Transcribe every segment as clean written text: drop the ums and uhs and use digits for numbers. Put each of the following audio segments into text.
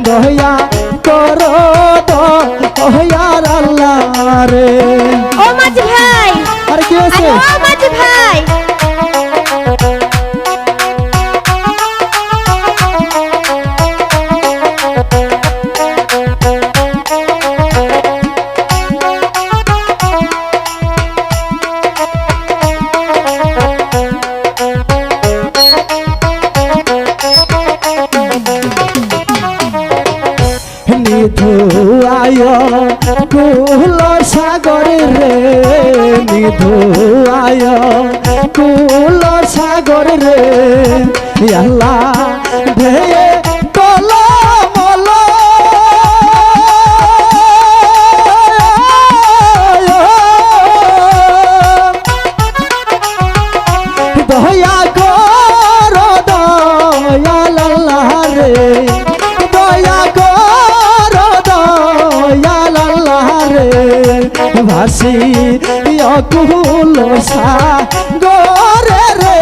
দয়া করো দয়ার আল্লাহ রে। ও মাঝি ভাই, আরে কি হয়েছে? ও মাঝি ভাই, নিধুয়ায় কুল সাগর রে, নিধুয়ায় কুল সাগর রে, আল্লাহ ঢেয়ে তল মল দয়া কর দয়াল আল্লাহ রে, দয়া কর দয়াল আল্লাহ রে, ভাসি অকুল সাগর রে,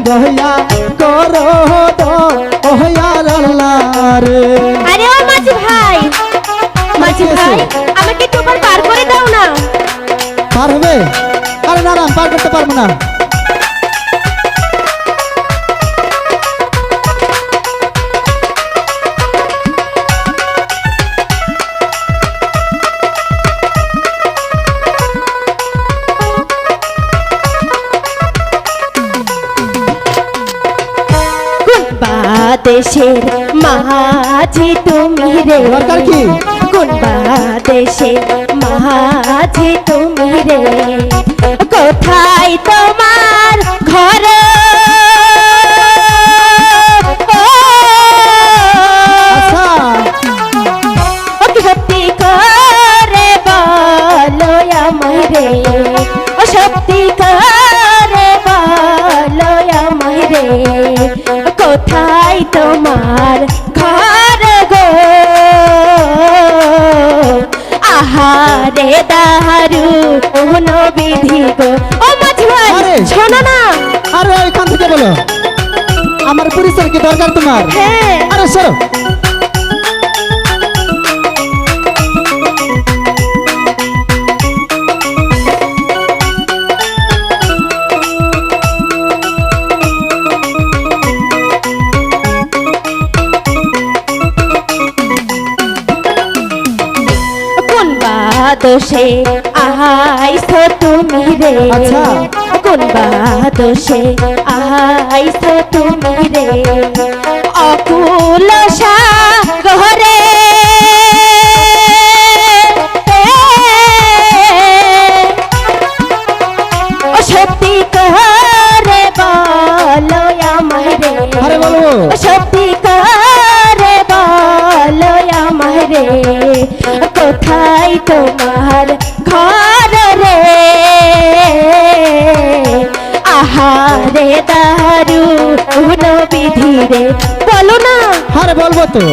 দয়া কর দয়াল আল্লাহ রে। আরে ও মাঝি ভাই, মাঝি ভাই আমাকে একটু পার করে দাও না। পার হবে? আরে না না, পার করতে পারবো না। দেশের মাঝি তুমি রে, দরকার কি? কোন দেশের মাঝি তুমি রে, কোথায় তোমার ঘর? আচ্ছা সত্যি করে বলো আমায় রে, সত্যি করে বলো আমায় রে, কোথায় তোমার ঘর গো? আহারে দারু বিধি গো। ও মাঝি ভাই শোনো না। আরে ওইখান থেকে বলো, আমার পরিচয় কি দরকার তোমার? হ্যাঁ আরে সরো। দোষে আইছো তুমি রে, আচ্ছা কোন দোষে আইছো তুমি রে, অকুল সাগরে সত্যি করে বলো আমায় রে, আরে বলো সত্যি করে বলো আমায় রে, কোথায় তোমার ঘর রে? আহারে দারু বিধি রে, বলো না। আরে বলবো তো।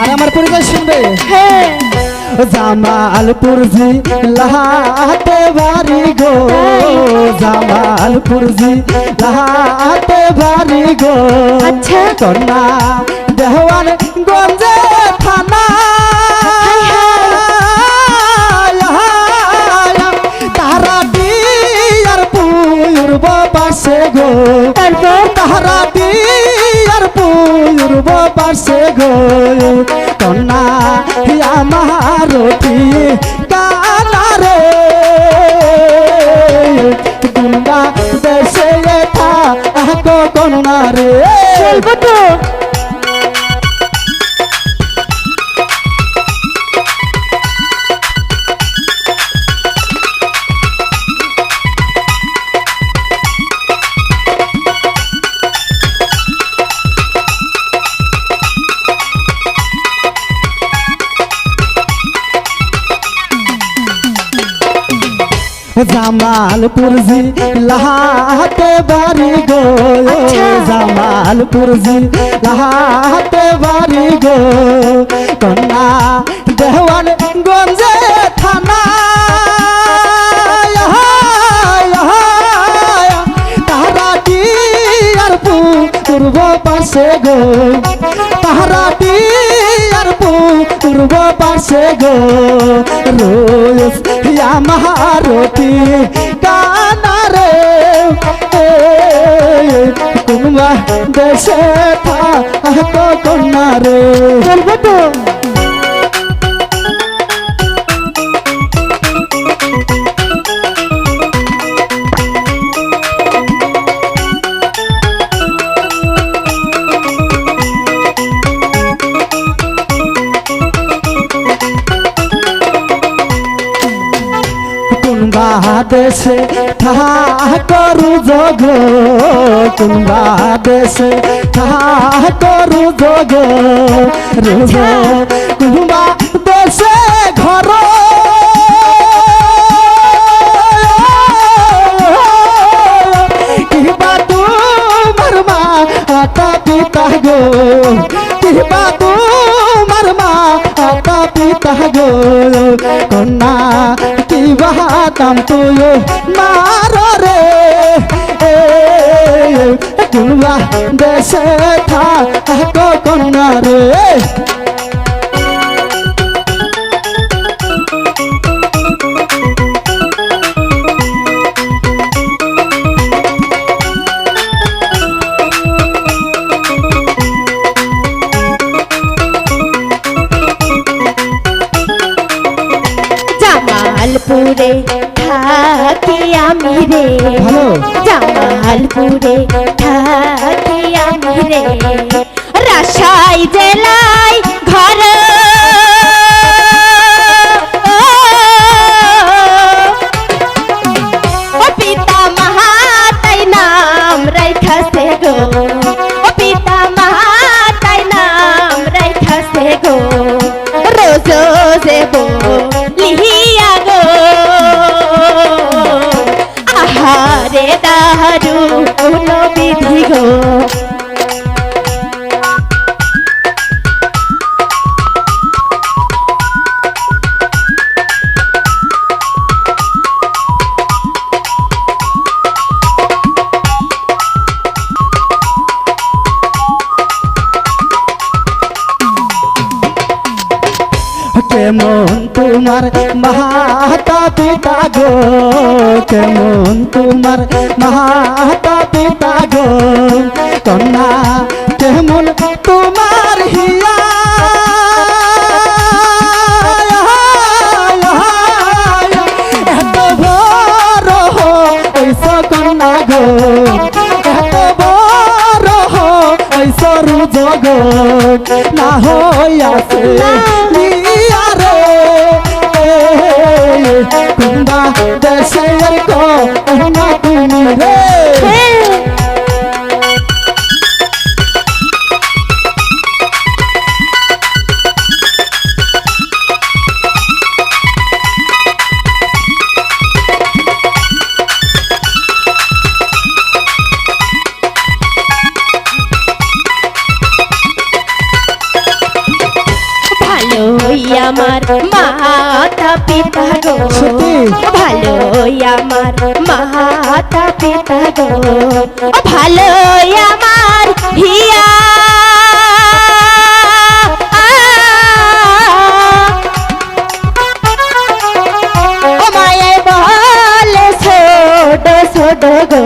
আর আমার পরিচয় শুনবে? হ্যাঁ জামালপুর জিলাতে বাড়ি গো, জামালপুর জিলাতে বাড়ি গো, আচ্ছা কন্যা দেওয়ান গঞ্জে থানা, তারা দিয়ার পূর্ব পাশে গো, তারা দিয়ার পূর্ব পাশে গো, কন্যা আমার কানা রে, গুন্ডা দেশে থাকো কন্যা রে। বলবো তো। জামালপুর জিলাতে বাড়ি গো, আচ্ছা। জামালপুর জিলাতে বাড়ি গো, কন্যা দেওয়ান গঞ্জে থানা, তাহারাটি আর পূর্ব পাশে গো, তাহারাটি আর পূর্ব পাশে গো, রোজ আমারতি কানারে কুমা দেশে থাকো কন্যা রে। বলবো তো দেশে ঠাকুরু জগ, কুম্বা দেশে ঠাকুরু জগ, রুজ কুম্বা দেশে ঘর, কিবা তোমার মাতা পিতা গো, কিবা তোমার মাতা পিতা গো, কন্যা কিবা দাম তুই মার রে, কুম্বা দেশে থাকো কন্যা রে। জামালপুরে থাকি আমি রে, ভালো জামালপুরে থাকি আমি রে, রাজশাহী জেলায় ঘর, ও পিতা মাহাতাই নাম রাইখাছে গো, ও পিতা মাহাতাই নাম রাইখাছে গো, রোজ দেব লিহিয়া গো, আহারে দারু বিধি গো। কেমন তোমার মাতা পিতা গো, কেমন তোমার মাতা পিতা গো, কন্যা কেমন তোমার হিয়া, এত বড় হইছ কন্যা গো, এত বড় হইছ রুজ গো, না হইয়াছে কুম্বা দেশের কন্যা তুমি রে। আমার মাতা পিতা গো, ভালোই আমার মাতা পিতা গো, ভালোই আমার হিয়া, ও মায়ে বলে ছোট ছোট গো,